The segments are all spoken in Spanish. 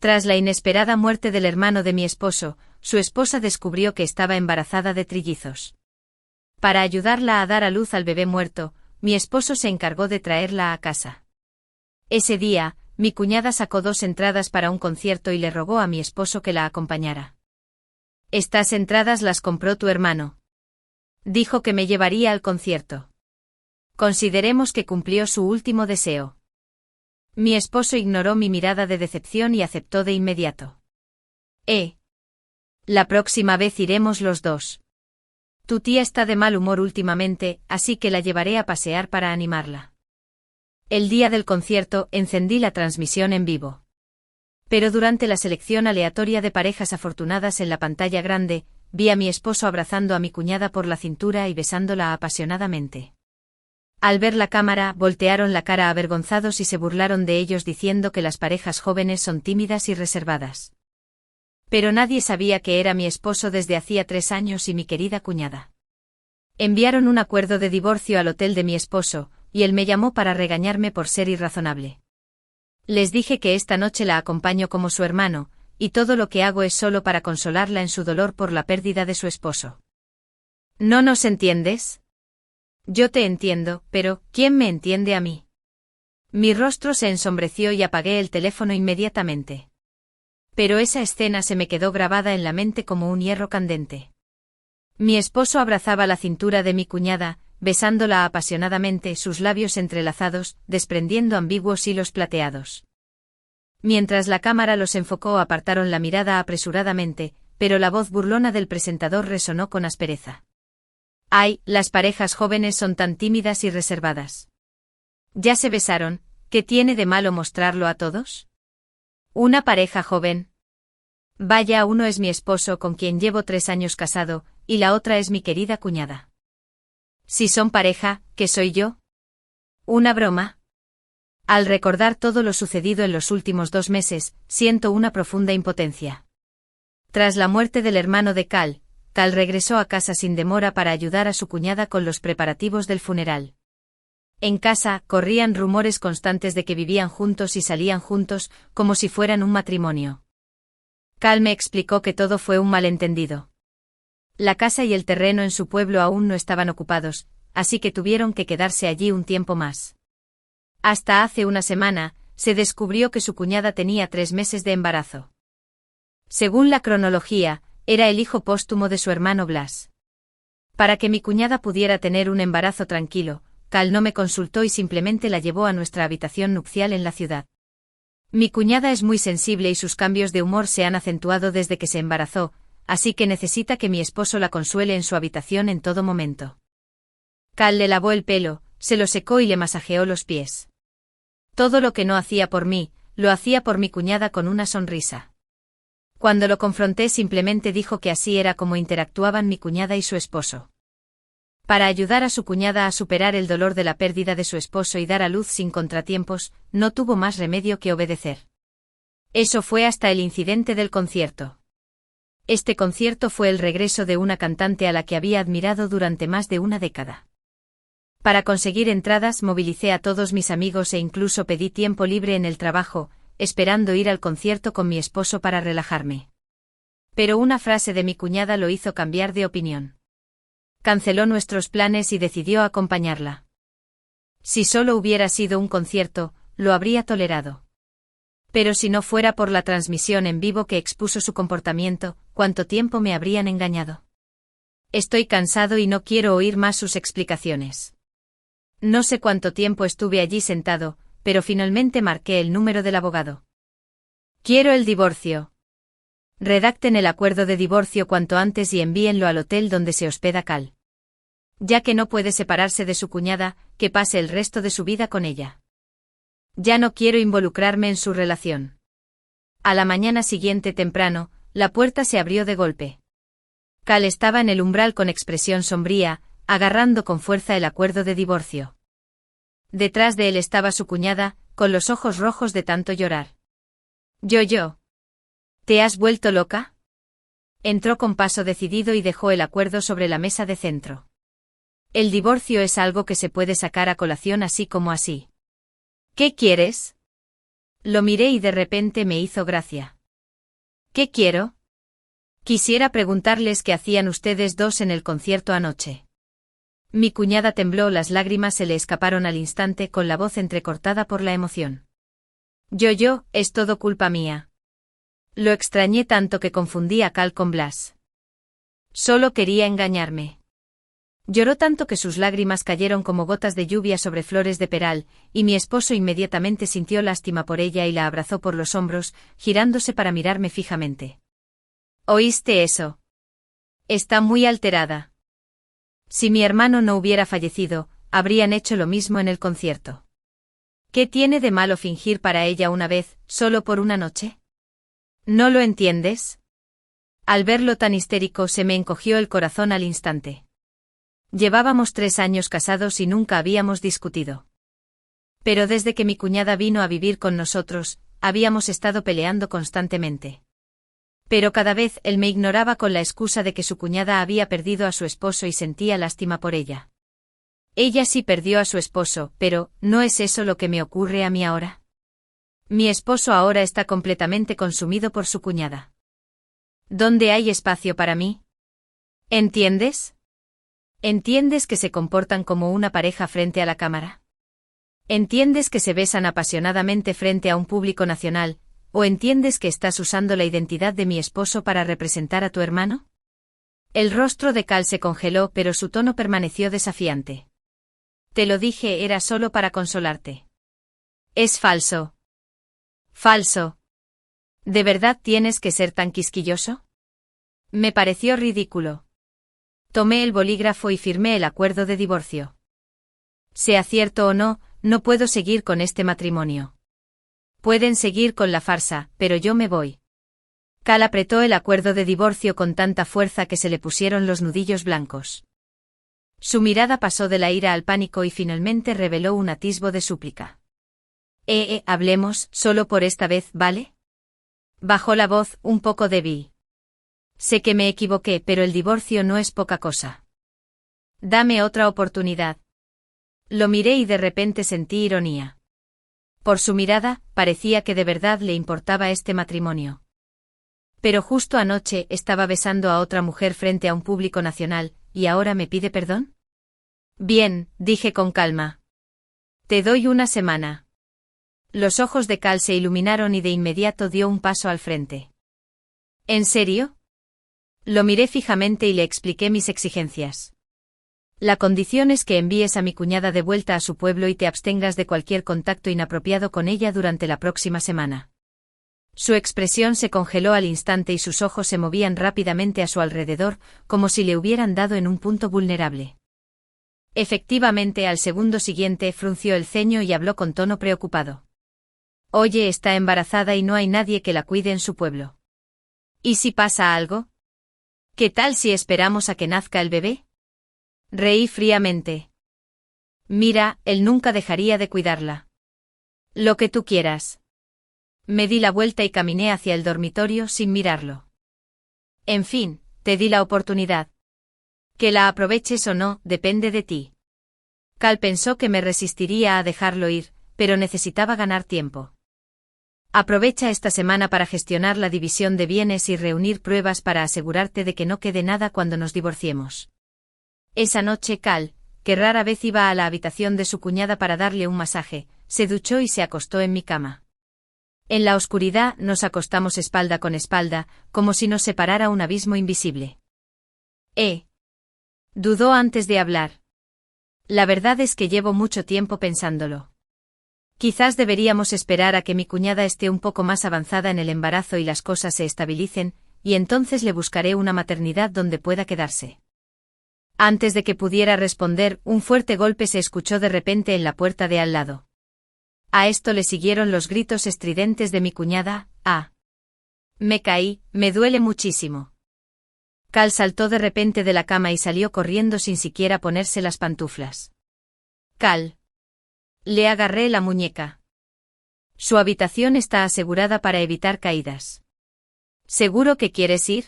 Tras la inesperada muerte del hermano de mi esposo, su esposa descubrió que estaba embarazada de trillizos. Para ayudarla a dar a luz al bebé muerto, mi esposo se encargó de traerla a casa. Ese día, mi cuñada sacó 2 entradas para un concierto y le rogó a mi esposo que la acompañara. «Estas entradas las compró tu hermano. Dijo que me llevaría al concierto. Consideremos que cumplió su último deseo». Mi esposo ignoró mi mirada de decepción y aceptó de inmediato. La próxima vez iremos los 2. Tu tía está de mal humor últimamente, así que la llevaré a pasear para animarla. El día del concierto encendí la transmisión en vivo. Pero durante la selección aleatoria de parejas afortunadas en la pantalla grande, vi a mi esposo abrazando a mi cuñada por la cintura y besándola apasionadamente. Al ver la cámara, voltearon la cara avergonzados y se burlaron de ellos diciendo que las parejas jóvenes son tímidas y reservadas. Pero nadie sabía que era mi esposo desde hacía 3 años y mi querida cuñada. Enviaron un acuerdo de divorcio al hotel de mi esposo, y él me llamó para regañarme por ser irrazonable. Les dije que esta noche la acompaño como su hermano, y todo lo que hago es solo para consolarla en su dolor por la pérdida de su esposo. ¿No nos entiendes? Yo te entiendo, pero ¿quién me entiende a mí? Mi rostro se ensombreció y apagué el teléfono inmediatamente. Pero esa escena se me quedó grabada en la mente como un hierro candente. Mi esposo abrazaba la cintura de mi cuñada, besándola apasionadamente, sus labios entrelazados, desprendiendo ambiguos hilos plateados. Mientras la cámara los enfocó, apartaron la mirada apresuradamente, pero la voz burlona del presentador resonó con aspereza. «Ay, las parejas jóvenes son tan tímidas y reservadas. ¿Ya se besaron? ¿Qué tiene de malo mostrarlo a todos? ¿Una pareja joven? Vaya, uno es mi esposo con quien llevo 3 años casado, y la otra es mi querida cuñada. Si son pareja, ¿qué soy yo? ¿Una broma?» Al recordar todo lo sucedido en los últimos 2 meses, siento una profunda impotencia. Tras la muerte del hermano de Cal regresó a casa sin demora para ayudar a su cuñada con los preparativos del funeral. En casa, corrían rumores constantes de que vivían juntos y salían juntos, como si fueran un matrimonio. Cal me explicó que todo fue un malentendido. La casa y el terreno en su pueblo aún no estaban ocupados, así que tuvieron que quedarse allí un tiempo más. Hasta hace una semana, se descubrió que su cuñada tenía 3 meses de embarazo. Según la cronología, era el hijo póstumo de su hermano Blas. Para que mi cuñada pudiera tener un embarazo tranquilo, Cal no me consultó y simplemente la llevó a nuestra habitación nupcial en la ciudad. Mi cuñada es muy sensible y sus cambios de humor se han acentuado desde que se embarazó, así que necesita que mi esposo la consuele en su habitación en todo momento. Cal le lavó el pelo, se lo secó y le masajeó los pies. Todo lo que no hacía por mí, lo hacía por mi cuñada con una sonrisa. Cuando lo confronté simplemente dijo que así era como interactuaban mi cuñada y su esposo. Para ayudar a su cuñada a superar el dolor de la pérdida de su esposo y dar a luz sin contratiempos, no tuvo más remedio que obedecer. Eso fue hasta el incidente del concierto. Este concierto fue el regreso de una cantante a la que había admirado durante más de una década. Para conseguir entradas movilicé a todos mis amigos e incluso pedí tiempo libre en el trabajo, esperando ir al concierto con mi esposo para relajarme. Pero una frase de mi cuñada lo hizo cambiar de opinión. Canceló nuestros planes y decidió acompañarla. Si solo hubiera sido un concierto, lo habría tolerado. Pero si no fuera por la transmisión en vivo que expuso su comportamiento, ¿cuánto tiempo me habrían engañado? Estoy cansado y no quiero oír más sus explicaciones. No sé cuánto tiempo estuve allí sentado, pero finalmente marqué el número del abogado. Quiero el divorcio. Redacten el acuerdo de divorcio cuanto antes y envíenlo al hotel donde se hospeda Cal. Ya que no puede separarse de su cuñada, que pase el resto de su vida con ella. Ya no quiero involucrarme en su relación. A la mañana siguiente temprano, la puerta se abrió de golpe. Cal estaba en el umbral con expresión sombría, agarrando con fuerza el acuerdo de divorcio. Detrás de él estaba su cuñada, con los ojos rojos de tanto llorar. Yo. ¿Te has vuelto loca? Entró con paso decidido y dejó el acuerdo sobre la mesa de centro. El divorcio es algo que se puede sacar a colación así como así. ¿Qué quieres? Lo miré y de repente me hizo gracia. ¿Qué quiero? Quisiera preguntarles qué hacían ustedes dos en el concierto anoche. Mi cuñada tembló, las lágrimas se le escaparon al instante con la voz entrecortada por la emoción. Es todo culpa mía. Lo extrañé tanto que confundí a Cal con Blas. Solo quería engañarme. Lloró tanto que sus lágrimas cayeron como gotas de lluvia sobre flores de peral, y mi esposo inmediatamente sintió lástima por ella y la abrazó por los hombros, girándose para mirarme fijamente. ¿Oíste eso? Está muy alterada. Si mi hermano no hubiera fallecido, habrían hecho lo mismo en el concierto. ¿Qué tiene de malo fingir para ella una vez, solo por una noche? ¿No lo entiendes? Al verlo tan histérico se me encogió el corazón al instante. Llevábamos 3 años casados y nunca habíamos discutido. Pero desde que mi cuñada vino a vivir con nosotros, habíamos estado peleando constantemente. Pero cada vez él me ignoraba con la excusa de que su cuñada había perdido a su esposo y sentía lástima por ella. Ella sí perdió a su esposo, pero ¿no es eso lo que me ocurre a mí ahora? Mi esposo ahora está completamente consumido por su cuñada. ¿Dónde hay espacio para mí? ¿Entiendes? ¿Entiendes que se comportan como una pareja frente a la cámara? ¿Entiendes que se besan apasionadamente frente a un público nacional? ¿O entiendes que estás usando la identidad de mi esposo para representar a tu hermano? El rostro de Cal se congeló, pero su tono permaneció desafiante. Te lo dije, era solo para consolarte. Es falso. Falso. ¿De verdad tienes que ser tan quisquilloso? Me pareció ridículo. Tomé el bolígrafo y firmé el acuerdo de divorcio. Sea cierto o no, no puedo seguir con este matrimonio. Pueden seguir con la farsa, pero yo me voy. Cal apretó el acuerdo de divorcio con tanta fuerza que se le pusieron los nudillos blancos. Su mirada pasó de la ira al pánico y finalmente reveló un atisbo de súplica. Hablemos, solo por esta vez, ¿vale? Bajó la voz, un poco débil. Sé que me equivoqué, pero el divorcio no es poca cosa. Dame otra oportunidad. Lo miré y de repente sentí ironía. Por su mirada, parecía que de verdad le importaba este matrimonio. Pero justo anoche estaba besando a otra mujer frente a un público nacional, ¿y ahora me pide perdón? Bien, dije con calma. Te doy una semana. Los ojos de Cal se iluminaron y de inmediato dio un paso al frente. ¿En serio? Lo miré fijamente y le expliqué mis exigencias. La condición es que envíes a mi cuñada de vuelta a su pueblo y te abstengas de cualquier contacto inapropiado con ella durante la próxima semana. Su expresión se congeló al instante y sus ojos se movían rápidamente a su alrededor, como si le hubieran dado en un punto vulnerable. Efectivamente, al segundo siguiente frunció el ceño y habló con tono preocupado. Oye, está embarazada y no hay nadie que la cuide en su pueblo. ¿Y si pasa algo? ¿Qué tal si esperamos a que nazca el bebé? Reí fríamente. Mira, él nunca dejaría de cuidarla. Lo que tú quieras. Me di la vuelta y caminé hacia el dormitorio sin mirarlo. En fin, te di la oportunidad. Que la aproveches o no, depende de ti. Cal pensó que me resistiría a dejarlo ir, pero necesitaba ganar tiempo. Aprovecha esta semana para gestionar la división de bienes y reunir pruebas para asegurarte de que no quede nada cuando nos divorciemos. Esa noche Cal, que rara vez iba a la habitación de su cuñada para darle un masaje, se duchó y se acostó en mi cama. En la oscuridad nos acostamos espalda con espalda, como si nos separara un abismo invisible. Dudó antes de hablar. La verdad es que llevo mucho tiempo pensándolo. Quizás deberíamos esperar a que mi cuñada esté un poco más avanzada en el embarazo y las cosas se estabilicen, y entonces le buscaré una maternidad donde pueda quedarse. Antes de que pudiera responder, un fuerte golpe se escuchó de repente en la puerta de al lado. A esto le siguieron los gritos estridentes de mi cuñada. Me caí, me duele muchísimo. Cal saltó de repente de la cama y salió corriendo sin siquiera ponerse las pantuflas. Cal. Le agarré la muñeca. Su habitación está asegurada para evitar caídas. ¿Seguro que quieres ir?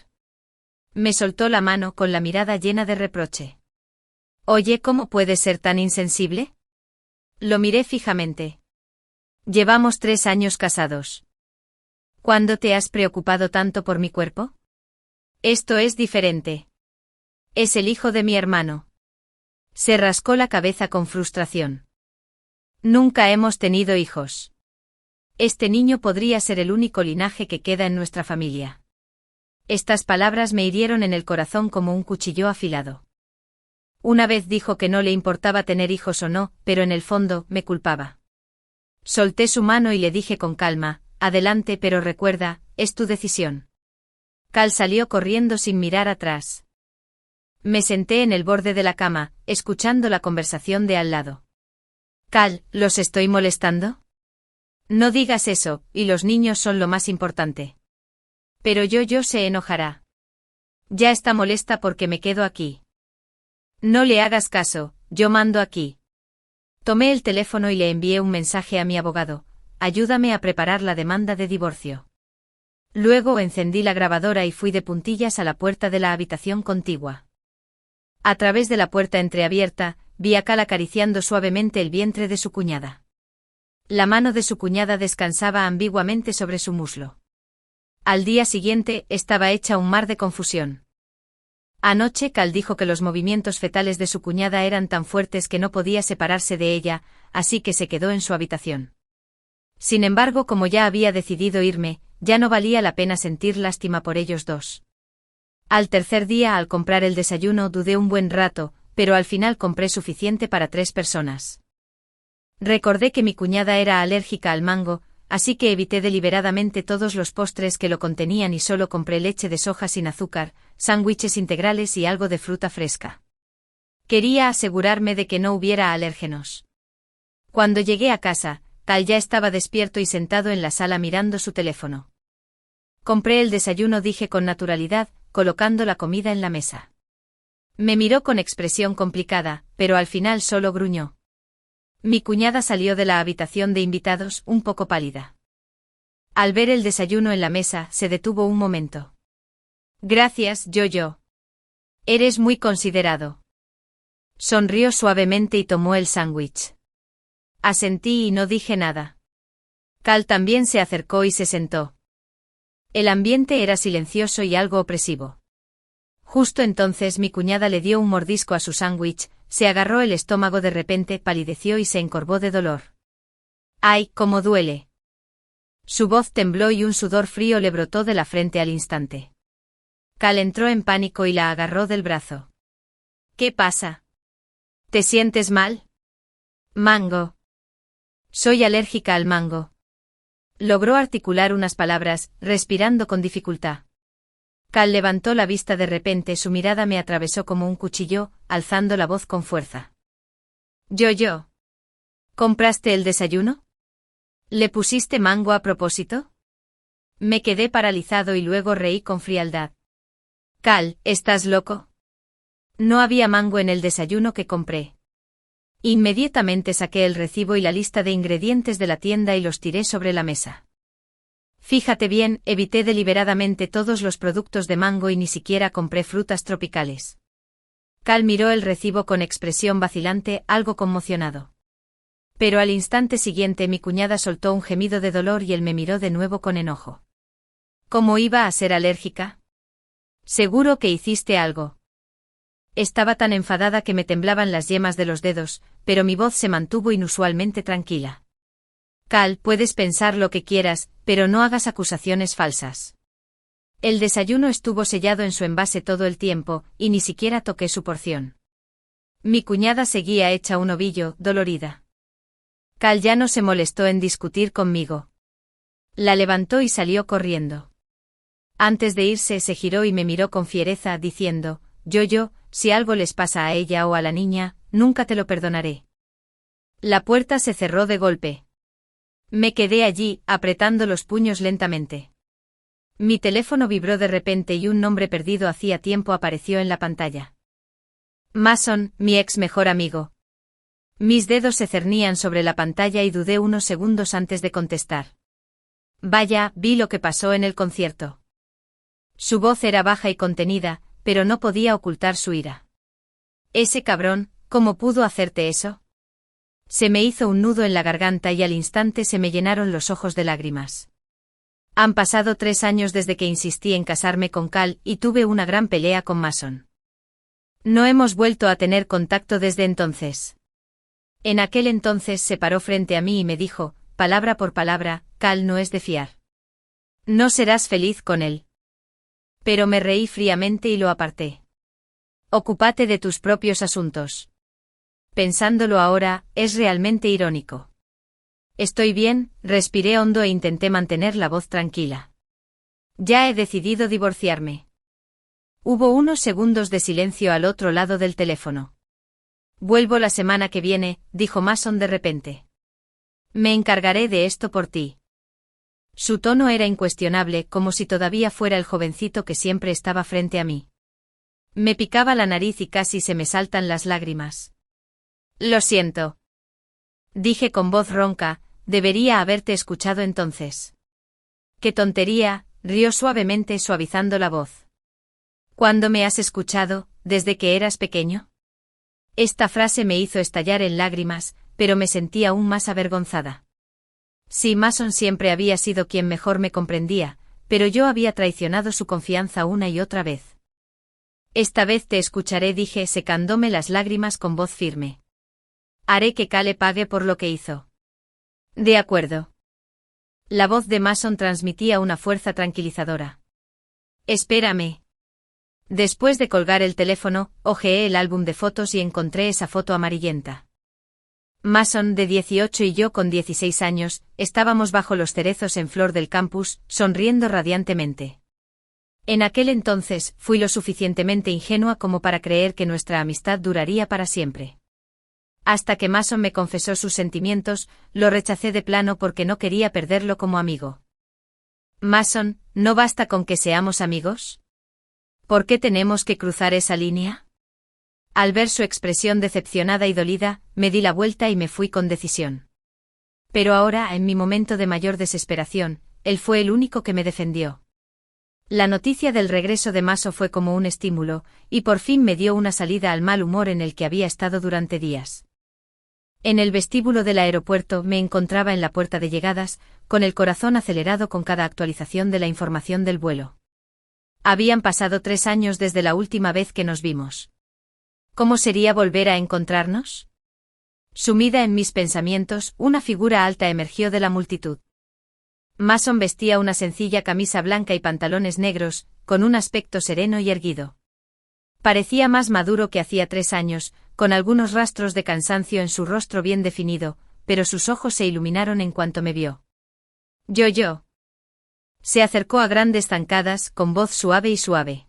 Me soltó la mano con la mirada llena de reproche. Oye, ¿cómo puedes ser tan insensible? Lo miré fijamente. Llevamos 3 años casados. ¿Cuándo te has preocupado tanto por mi cuerpo? Esto es diferente. Es el hijo de mi hermano. Se rascó la cabeza con frustración. Nunca hemos tenido hijos. Este niño podría ser el único linaje que queda en nuestra familia. Estas palabras me hirieron en el corazón como un cuchillo afilado. Una vez dijo que no le importaba tener hijos o no, pero en el fondo me culpaba. Solté su mano y le dije con calma, adelante, pero recuerda, es tu decisión. Cal salió corriendo sin mirar atrás. Me senté en el borde de la cama, escuchando la conversación de al lado. Cal, ¿los estoy molestando? No digas eso, y los niños son lo más importante. Pero yo se enojará. Ya está molesta porque me quedo aquí. No le hagas caso, yo mando aquí. Tomé el teléfono y le envié un mensaje a mi abogado, ayúdame a preparar la demanda de divorcio. Luego encendí la grabadora y fui de puntillas a la puerta de la habitación contigua. A través de la puerta entreabierta, vi a Cal acariciando suavemente el vientre de su cuñada. La mano de su cuñada descansaba ambiguamente sobre su muslo. Al día siguiente, estaba hecha un mar de confusión. Anoche Cal dijo que los movimientos fetales de su cuñada eran tan fuertes que no podía separarse de ella, así que se quedó en su habitación. Sin embargo, como ya había decidido irme, ya no valía la pena sentir lástima por ellos dos. Al tercer día, al comprar el desayuno, dudé un buen rato, pero al final compré suficiente para 3 personas. Recordé que mi cuñada era alérgica al mango, así que evité deliberadamente todos los postres que lo contenían y solo compré leche de soja sin azúcar, sándwiches integrales y algo de fruta fresca. Quería asegurarme de que no hubiera alérgenos. Cuando llegué a casa, Cal ya estaba despierto y sentado en la sala mirando su teléfono. Compré el desayuno, dije con naturalidad, colocando la comida en la mesa. Me miró con expresión complicada, pero al final solo gruñó. Mi cuñada salió de la habitación de invitados, un poco pálida. Al ver el desayuno en la mesa, se detuvo un momento. Gracias, yo. Eres muy considerado. Sonrió suavemente y tomó el sándwich. Asentí y no dije nada. Cal también se acercó y se sentó. El ambiente era silencioso y algo opresivo. Justo entonces mi cuñada le dio un mordisco a su sándwich, se agarró el estómago de repente, palideció y se encorvó de dolor. ¡Ay, cómo duele! Su voz tembló y un sudor frío le brotó de la frente al instante. Cal entró en pánico y la agarró del brazo. ¿Qué pasa? ¿Te sientes mal? Mango. Soy alérgica al mango. Logró articular unas palabras, respirando con dificultad. Cal levantó la vista de repente, su mirada me atravesó como un cuchillo, alzando la voz con fuerza. Yo. ¿Compraste el desayuno? ¿Le pusiste mango a propósito? Me quedé paralizado y luego reí con frialdad. Cal, ¿estás loco? No había mango en el desayuno que compré. Inmediatamente saqué el recibo y la lista de ingredientes de la tienda y los tiré sobre la mesa. Fíjate bien, evité deliberadamente todos los productos de mango y ni siquiera compré frutas tropicales. Cal miró el recibo con expresión vacilante, algo conmocionado. Pero al instante siguiente mi cuñada soltó un gemido de dolor y él me miró de nuevo con enojo. ¿Cómo iba a ser alérgica? Seguro que hiciste algo. Estaba tan enfadada que me temblaban las yemas de los dedos, pero mi voz se mantuvo inusualmente tranquila. Cal, puedes pensar lo que quieras, pero no hagas acusaciones falsas. El desayuno estuvo sellado en su envase todo el tiempo, y ni siquiera toqué su porción. Mi cuñada seguía hecha un ovillo, dolorida. Cal ya no se molestó en discutir conmigo. La levantó y salió corriendo. Antes de irse se giró y me miró con fiereza, diciendo, yo, si algo les pasa a ella o a la niña, nunca te lo perdonaré. La puerta se cerró de golpe. Me quedé allí, apretando los puños lentamente. Mi teléfono vibró de repente y un nombre perdido hacía tiempo apareció en la pantalla. Mason, mi ex mejor amigo. Mis dedos se cernían sobre la pantalla y dudé unos segundos antes de contestar. Vaya, vi lo que pasó en el concierto. Su voz era baja y contenida, pero no podía ocultar su ira. Ese cabrón, ¿cómo pudo hacerte eso? Se me hizo un nudo en la garganta y al instante se me llenaron los ojos de lágrimas. Han pasado 3 años desde que insistí en casarme con Cal y tuve una gran pelea con Mason. No hemos vuelto a tener contacto desde entonces. En aquel entonces se paró frente a mí y me dijo, palabra por palabra, Cal no es de fiar. No serás feliz con él. Pero me reí fríamente y lo aparté. Ocúpate de tus propios asuntos. Pensándolo ahora, es realmente irónico. Estoy bien, respiré hondo e intenté mantener la voz tranquila. Ya he decidido divorciarme. Hubo unos segundos de silencio al otro lado del teléfono. Vuelvo la semana que viene, dijo Mason de repente. Me encargaré de esto por ti. Su tono era incuestionable, como si todavía fuera el jovencito que siempre estaba frente a mí. Me picaba la nariz y casi se me saltan las lágrimas. Lo siento. Dije con voz ronca, debería haberte escuchado entonces. ¡Qué tontería!, rió suavemente suavizando la voz. ¿Cuándo me has escuchado, desde que eras pequeño? Esta frase me hizo estallar en lágrimas, pero me sentí aún más avergonzada. Sí, Mason siempre había sido quien mejor me comprendía, pero yo había traicionado su confianza una y otra vez. Esta vez te escucharé, dije secándome las lágrimas con voz firme. Haré que Cal pague por lo que hizo. De acuerdo. La voz de Mason transmitía una fuerza tranquilizadora. Espérame. Después de colgar el teléfono, hojeé el álbum de fotos y encontré esa foto amarillenta. Mason, de 18 y yo con 16 años, estábamos bajo los cerezos en flor del campus, sonriendo radiantemente. En aquel entonces, fui lo suficientemente ingenua como para creer que nuestra amistad duraría para siempre. Hasta que Mason me confesó sus sentimientos, lo rechacé de plano porque no quería perderlo como amigo. Mason, ¿no basta con que seamos amigos? ¿Por qué tenemos que cruzar esa línea? Al ver su expresión decepcionada y dolida, me di la vuelta y me fui con decisión. Pero ahora, en mi momento de mayor desesperación, él fue el único que me defendió. La noticia del regreso de Mason fue como un estímulo, y por fin me dio una salida al mal humor en el que había estado durante días. En el vestíbulo del aeropuerto me encontraba en la puerta de llegadas, con el corazón acelerado con cada actualización de la información del vuelo. Habían pasado 3 años desde la última vez que nos vimos. ¿Cómo sería volver a encontrarnos? Sumida en mis pensamientos, una figura alta emergió de la multitud. Mason vestía una sencilla camisa blanca y pantalones negros, con un aspecto sereno y erguido. Parecía más maduro que hacía 3 años, con algunos rastros de cansancio en su rostro bien definido, pero sus ojos se iluminaron en cuanto me vio. Yo. Se acercó a grandes zancadas, con voz suave y suave.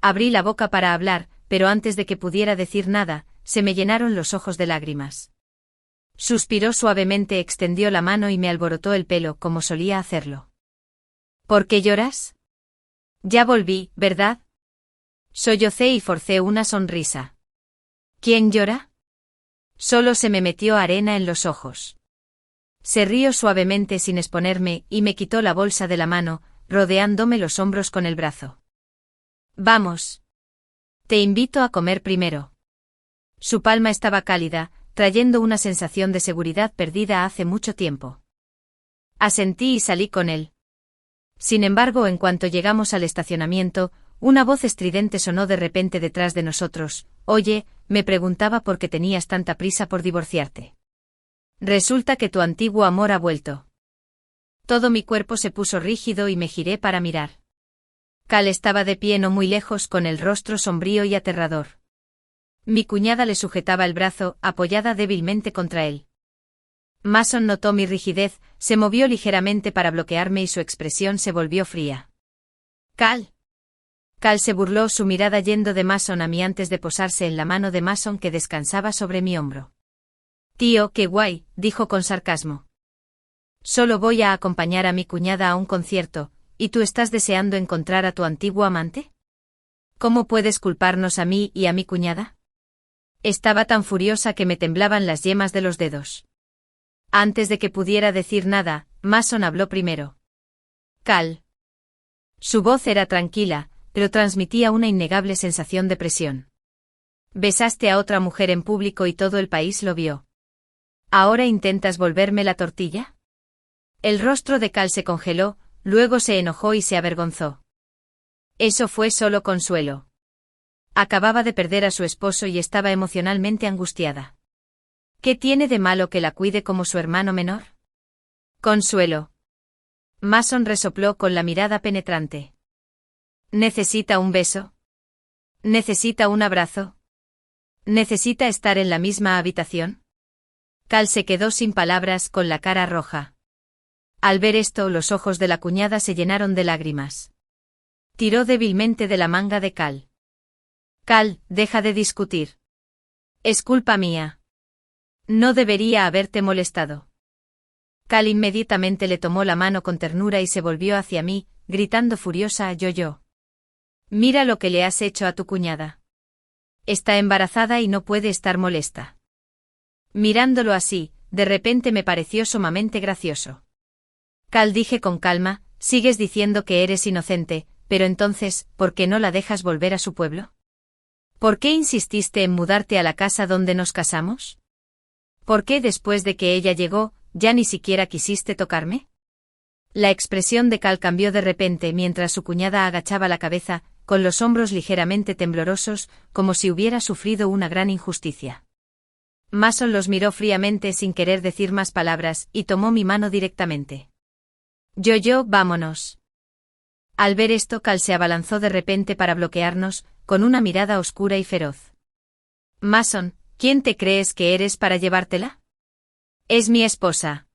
Abrí la boca para hablar, pero antes de que pudiera decir nada, se me llenaron los ojos de lágrimas. Suspiró suavemente, extendió la mano y me alborotó el pelo como solía hacerlo. ¿Por qué lloras? Ya volví, ¿verdad? Sollocé y forcé una sonrisa. ¿Quién llora? Solo se me metió arena en los ojos. Se rió suavemente sin exponerme y me quitó la bolsa de la mano, rodeándome los hombros con el brazo. Vamos. Te invito a comer primero. Su palma estaba cálida, trayendo una sensación de seguridad perdida hace mucho tiempo. Asentí y salí con él. Sin embargo, en cuanto llegamos al estacionamiento, una voz estridente sonó de repente detrás de nosotros. Oye, me preguntaba por qué tenías tanta prisa por divorciarte. Resulta que tu antiguo amor ha vuelto. Todo mi cuerpo se puso rígido y me giré para mirar. Cal estaba de pie no muy lejos con el rostro sombrío y aterrador. Mi cuñada le sujetaba el brazo, apoyada débilmente contra él. Mason notó mi rigidez, se movió ligeramente para bloquearme y su expresión se volvió fría. Cal. Cal se burló, su mirada yendo de Mason a mí antes de posarse en la mano de Mason que descansaba sobre mi hombro. Tío, qué guay, dijo con sarcasmo. Solo voy a acompañar a mi cuñada a un concierto, ¿y tú estás deseando encontrar a tu antiguo amante? ¿Cómo puedes culparnos a mí y a mi cuñada? Estaba tan furiosa que me temblaban las yemas de los dedos. Antes de que pudiera decir nada, Mason habló primero. Cal. Su voz era tranquila, pero transmitía una innegable sensación de presión. Besaste a otra mujer en público y todo el país lo vio. ¿Ahora intentas volverme la tortilla? El rostro de Cal se congeló, luego se enojó y se avergonzó. Eso fue solo consuelo. Acababa de perder a su esposo y estaba emocionalmente angustiada. ¿Qué tiene de malo que la cuide como su hermano menor? Consuelo. Mason resopló con la mirada penetrante. ¿Necesita un beso? ¿Necesita un abrazo? ¿Necesita estar en la misma habitación? Cal se quedó sin palabras con la cara roja. Al ver esto, los ojos de la cuñada se llenaron de lágrimas. Tiró débilmente de la manga de Cal. Cal, deja de discutir. Es culpa mía. No debería haberte molestado. Cal inmediatamente le tomó la mano con ternura y se volvió hacia mí, gritando furiosa: yo. Mira lo que le has hecho a tu cuñada. Está embarazada y no puede estar molesta. Mirándolo así, de repente me pareció sumamente gracioso. Cal, dije con calma, sigues diciendo que eres inocente, pero entonces, ¿por qué no la dejas volver a su pueblo? ¿Por qué insististe en mudarte a la casa donde nos casamos? ¿Por qué después de que ella llegó, ya ni siquiera quisiste tocarme? La expresión de Cal cambió de repente mientras su cuñada agachaba la cabeza, con los hombros ligeramente temblorosos, como si hubiera sufrido una gran injusticia. Mason los miró fríamente sin querer decir más palabras, y tomó mi mano directamente. Yo, vámonos. Al ver esto, Cal se abalanzó de repente para bloquearnos, con una mirada oscura y feroz. Mason, ¿quién te crees que eres para llevártela? Es mi esposa.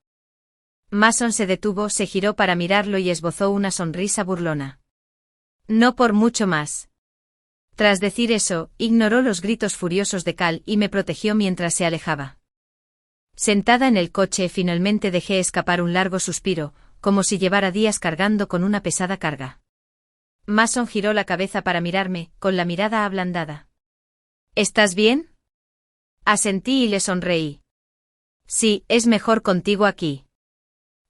Mason se detuvo, se giró para mirarlo y esbozó una sonrisa burlona. No por mucho más. Tras decir eso, ignoró los gritos furiosos de Cal y me protegió mientras se alejaba. Sentada en el coche, finalmente dejé escapar un largo suspiro, como si llevara días cargando con una pesada carga. Mason giró la cabeza para mirarme, con la mirada ablandada. ¿Estás bien? Asentí y le sonreí. Sí, es mejor contigo aquí.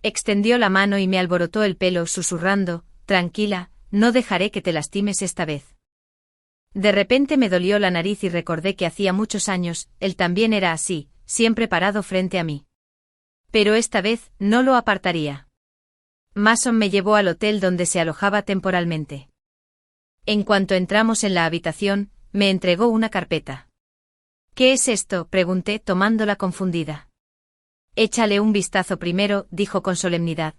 Extendió la mano y me alborotó el pelo susurrando: tranquila, no dejaré que te lastimes esta vez. De repente me dolió la nariz y recordé que hacía muchos años, él también era así, siempre parado frente a mí. Pero esta vez, no lo apartaría. Mason me llevó al hotel donde se alojaba temporalmente. En cuanto entramos en la habitación, me entregó una carpeta. ¿Qué es esto?, pregunté tomándola confundida. Échale un vistazo primero, dijo con solemnidad.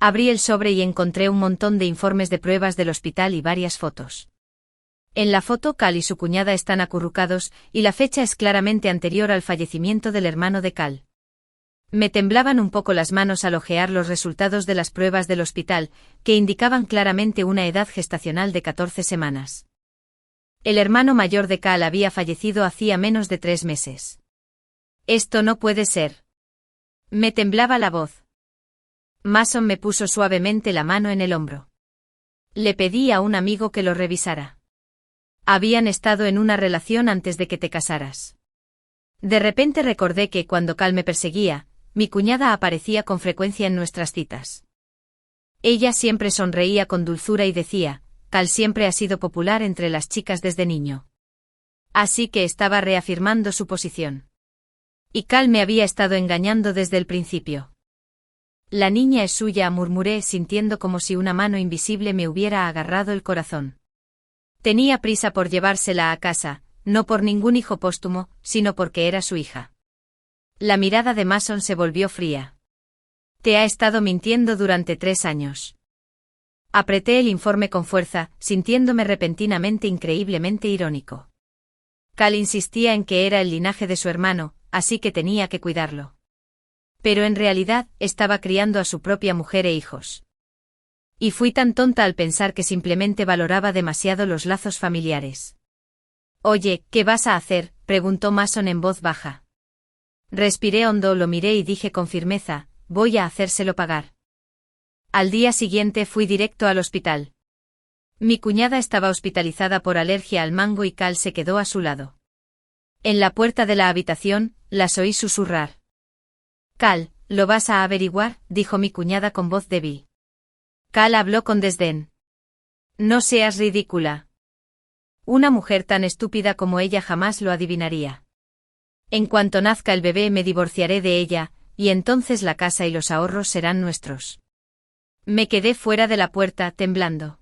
Abrí el sobre y encontré un montón de informes de pruebas del hospital y varias fotos. En la foto, Cal y su cuñada están acurrucados, y la fecha es claramente anterior al fallecimiento del hermano de Cal. Me temblaban un poco las manos al ojear los resultados de las pruebas del hospital, que indicaban claramente una edad gestacional de 14 semanas. El hermano mayor de Cal había fallecido hacía menos de 3 meses. Esto no puede ser. Me temblaba la voz. Mason me puso suavemente la mano en el hombro. Le pedí a un amigo que lo revisara. Habían estado en una relación antes de que te casaras. De repente recordé que cuando Cal me perseguía, mi cuñada aparecía con frecuencia en nuestras citas. Ella siempre sonreía con dulzura y decía: Cal siempre ha sido popular entre las chicas desde niño. Así que estaba reafirmando su posición. Y Cal me había estado engañando desde el principio. La niña es suya, murmuré sintiendo como si una mano invisible me hubiera agarrado el corazón. Tenía prisa por llevársela a casa, no por ningún hijo póstumo, sino porque era su hija. La mirada de Mason se volvió fría. Te ha estado mintiendo durante 3 años. Apreté el informe con fuerza, sintiéndome repentinamente increíblemente irónico. Cal insistía en que era el linaje de su hermano, así que tenía que cuidarlo. Pero en realidad, estaba criando a su propia mujer e hijos. Y fui tan tonta al pensar que simplemente valoraba demasiado los lazos familiares. Oye, ¿qué vas a hacer?, preguntó Mason en voz baja. Respiré hondo, lo miré y dije con firmeza: voy a hacérselo pagar. Al día siguiente fui directo al hospital. Mi cuñada estaba hospitalizada por alergia al mango y Cal se quedó a su lado. En la puerta de la habitación, las oí susurrar. Cal, ¿lo vas a averiguar?, dijo mi cuñada con voz débil. Cal habló con desdén. No seas ridícula. Una mujer tan estúpida como ella jamás lo adivinaría. En cuanto nazca el bebé me divorciaré de ella, y entonces la casa y los ahorros serán nuestros. Me quedé fuera de la puerta, temblando.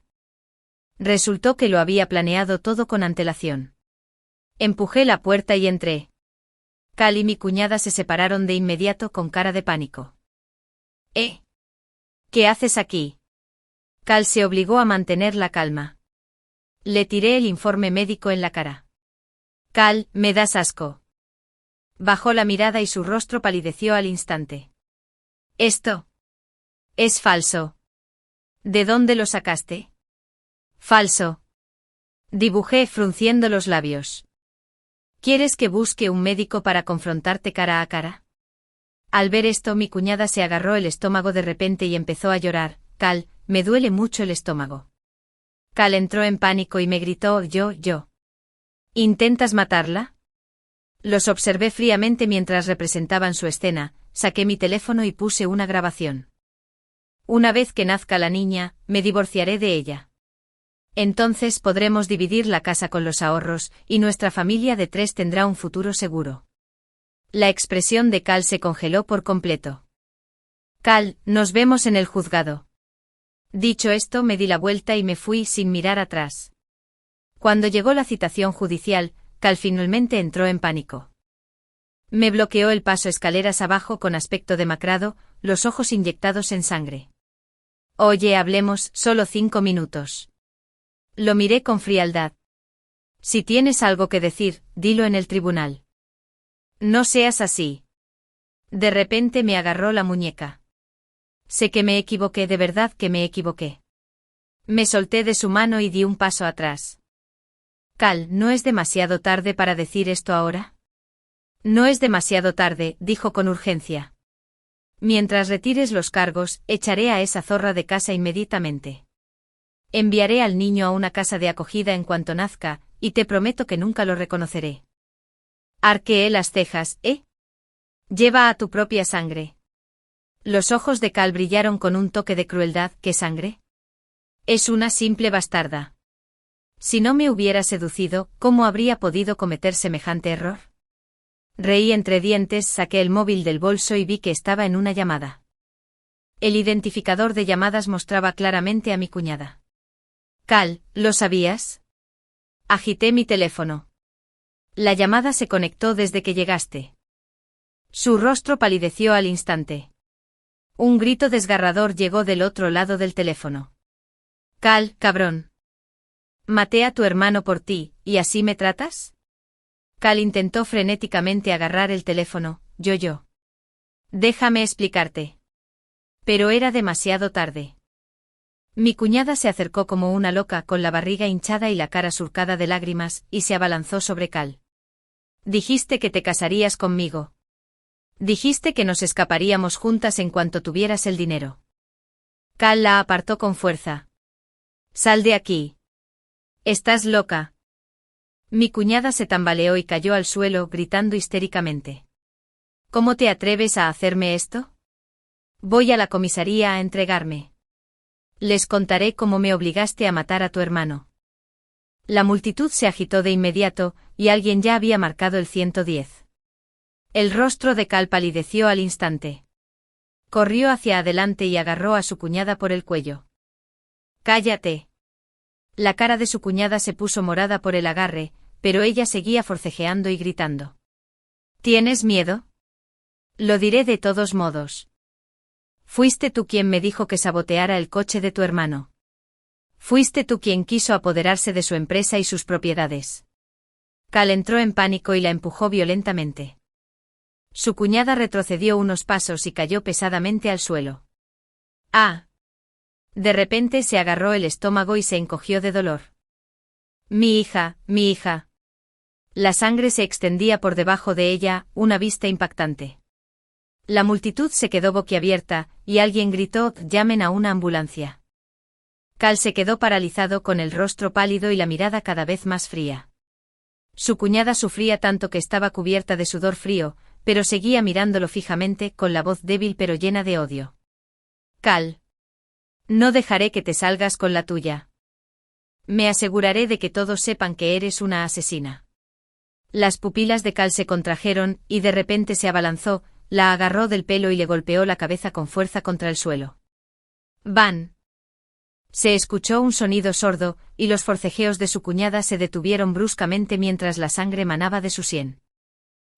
Resultó que lo había planeado todo con antelación. Empujé la puerta y entré. Cal y mi cuñada se separaron de inmediato con cara de pánico. ¿Qué haces aquí? Cal se obligó a mantener la calma. Le tiré el informe médico en la cara. Cal, me das asco. Bajó la mirada y su rostro palideció al instante. Esto es falso. ¿De dónde lo sacaste? Falso. Dibujé frunciendo los labios. ¿Quieres que busque un médico para confrontarte cara a cara? Al ver esto mi cuñada se agarró el estómago de repente y empezó a llorar. Cal, me duele mucho el estómago. Cal entró en pánico y me gritó, yo. ¿Intentas matarla? Los observé fríamente mientras representaban su escena, saqué mi teléfono y puse una grabación. Una vez que nazca la niña, me divorciaré de ella. Entonces podremos dividir la casa con los ahorros, y nuestra familia de 3 tendrá un futuro seguro. La expresión de Cal se congeló por completo. Cal, nos vemos en el juzgado. Dicho esto me di la vuelta y me fui sin mirar atrás. Cuando llegó la citación judicial, Cal finalmente entró en pánico. Me bloqueó el paso escaleras abajo con aspecto demacrado, los ojos inyectados en sangre. Oye, hablemos, solo 5 minutos. Lo miré con frialdad. Si tienes algo que decir, dilo en el tribunal. No seas así. De repente me agarró la muñeca. Sé que me equivoqué, de verdad que me equivoqué. Me solté de su mano y di un paso atrás. Cal, ¿no es demasiado tarde para decir esto ahora? No es demasiado tarde, dijo con urgencia. Mientras retires los cargos, echaré a esa zorra de casa inmediatamente. Enviaré al niño a una casa de acogida en cuanto nazca, y te prometo que nunca lo reconoceré. Arqueé las cejas, Lleva a tu propia sangre. Los ojos de Cal brillaron con un toque de crueldad. ¿Qué sangre? Es una simple bastarda. Si no me hubiera seducido, ¿cómo habría podido cometer semejante error? Reí entre dientes, saqué el móvil del bolso y vi que estaba en una llamada. El identificador de llamadas mostraba claramente a mi cuñada. Cal, ¿lo sabías? Agité mi teléfono. La llamada se conectó desde que llegaste. Su rostro palideció al instante. Un grito desgarrador llegó del otro lado del teléfono. Cal, cabrón. Maté a tu hermano por ti, ¿y así me tratas? Cal intentó frenéticamente agarrar el teléfono, yo. Déjame explicarte. Pero era demasiado tarde. Mi cuñada se acercó como una loca con la barriga hinchada y la cara surcada de lágrimas, y se abalanzó sobre Cal. Dijiste que te casarías conmigo. Dijiste que nos escaparíamos juntas en cuanto tuvieras el dinero. Cal la apartó con fuerza. Sal de aquí. Estás loca. Mi cuñada se tambaleó y cayó al suelo, gritando histéricamente. ¿Cómo te atreves a hacerme esto? Voy a la comisaría a entregarme. Les contaré cómo me obligaste a matar a tu hermano. La multitud se agitó de inmediato, y alguien ya había marcado el 110. El rostro de Cal palideció al instante. Corrió hacia adelante y agarró a su cuñada por el cuello. ¡Cállate! La cara de su cuñada se puso morada por el agarre, pero ella seguía forcejeando y gritando. ¿Tienes miedo? Lo diré de todos modos. Fuiste tú quien me dijo que saboteara el coche de tu hermano. Fuiste tú quien quiso apoderarse de su empresa y sus propiedades. Cal entró en pánico y la empujó violentamente. Su cuñada retrocedió unos pasos y cayó pesadamente al suelo. ¡Ah! De repente se agarró el estómago y se encogió de dolor. Mi hija. La sangre se extendía por debajo de ella, una vista impactante. La multitud se quedó boquiabierta, y alguien gritó, llamen a una ambulancia. Cal se quedó paralizado con el rostro pálido y la mirada cada vez más fría. Su cuñada sufría tanto que estaba cubierta de sudor frío, pero seguía mirándolo fijamente, con la voz débil pero llena de odio. Cal. No dejaré que te salgas con la tuya. Me aseguraré de que todos sepan que eres una asesina. Las pupilas de Cal se contrajeron, y de repente se abalanzó, la agarró del pelo y le golpeó la cabeza con fuerza contra el suelo. ¡Van! Se escuchó un sonido sordo, y los forcejeos de su cuñada se detuvieron bruscamente mientras la sangre manaba de su sien.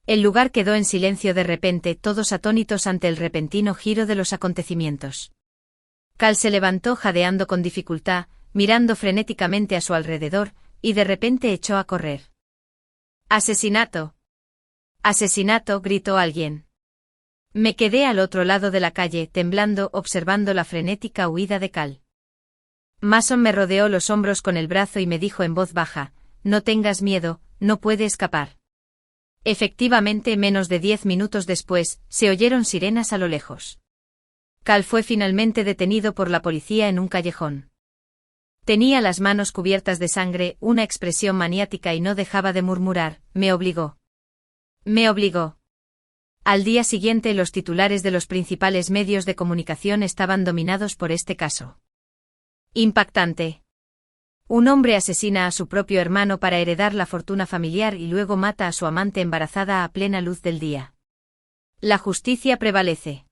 El lugar quedó en silencio de repente, todos atónitos ante el repentino giro de los acontecimientos. Cal se levantó jadeando con dificultad, mirando frenéticamente a su alrededor, y de repente echó a correr. ¡Asesinato! ¡Asesinato!, gritó alguien. Me quedé al otro lado de la calle, temblando, observando la frenética huida de Cal. Mason me rodeó los hombros con el brazo y me dijo en voz baja: no tengas miedo, no puede escapar. Efectivamente, menos de 10 minutos después, se oyeron sirenas a lo lejos. Cal fue finalmente detenido por la policía en un callejón. Tenía las manos cubiertas de sangre, una expresión maniática y no dejaba de murmurar: me obligó. Me obligó. Al día siguiente los titulares de los principales medios de comunicación estaban dominados por este caso. Impactante. Un hombre asesina a su propio hermano para heredar la fortuna familiar y luego mata a su amante embarazada a plena luz del día. La justicia prevalece.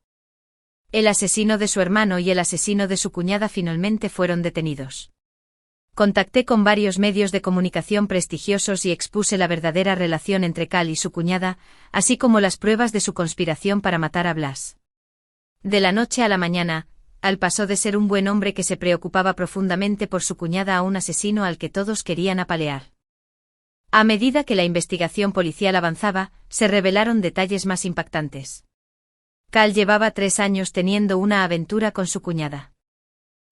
El asesino de su hermano y el asesino de su cuñada finalmente fueron detenidos. Contacté con varios medios de comunicación prestigiosos y expuse la verdadera relación entre Cal y su cuñada, así como las pruebas de su conspiración para matar a Blas. De la noche a la mañana, Cal pasó de ser un buen hombre que se preocupaba profundamente por su cuñada a un asesino al que todos querían apalear. A medida que la investigación policial avanzaba, se revelaron detalles más impactantes. Cal llevaba 3 años teniendo una aventura con su cuñada.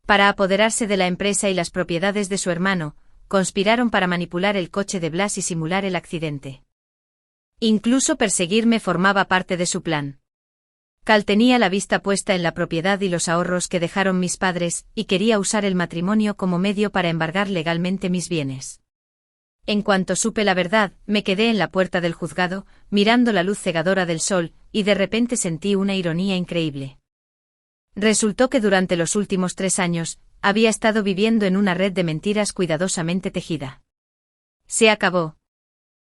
Para apoderarse de la empresa y las propiedades de su hermano, conspiraron para manipular el coche de Blas y simular el accidente. Incluso perseguirme formaba parte de su plan. Cal tenía la vista puesta en la propiedad y los ahorros que dejaron mis padres, y quería usar el matrimonio como medio para embargar legalmente mis bienes. En cuanto supe la verdad, me quedé en la puerta del juzgado, mirando la luz cegadora del sol, y de repente sentí una ironía increíble. Resultó que durante los últimos 3 años, había estado viviendo en una red de mentiras cuidadosamente tejida. Se acabó.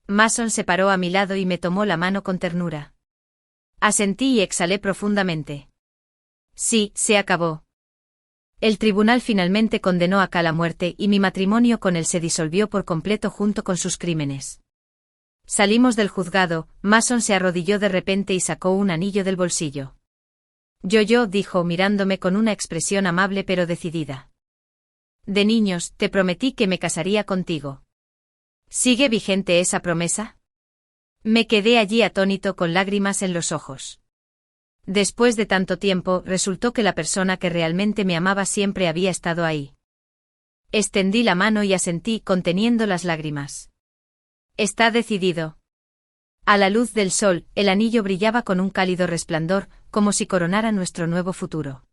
Mason se paró a mi lado y me tomó la mano con ternura. Asentí y exhalé profundamente. Sí, se acabó. El tribunal finalmente condenó a Cal a muerte y mi matrimonio con él se disolvió por completo junto con sus crímenes. Salimos del juzgado, Mason se arrodilló de repente y sacó un anillo del bolsillo. Yo, dijo mirándome con una expresión amable pero decidida. De niños, te prometí que me casaría contigo. ¿Sigue vigente esa promesa? Me quedé allí atónito con lágrimas en los ojos. Después de tanto tiempo, resultó que la persona que realmente me amaba siempre había estado ahí. Extendí la mano y asentí, conteniendo las lágrimas. Está decidido. A la luz del sol, el anillo brillaba con un cálido resplandor, como si coronara nuestro nuevo futuro.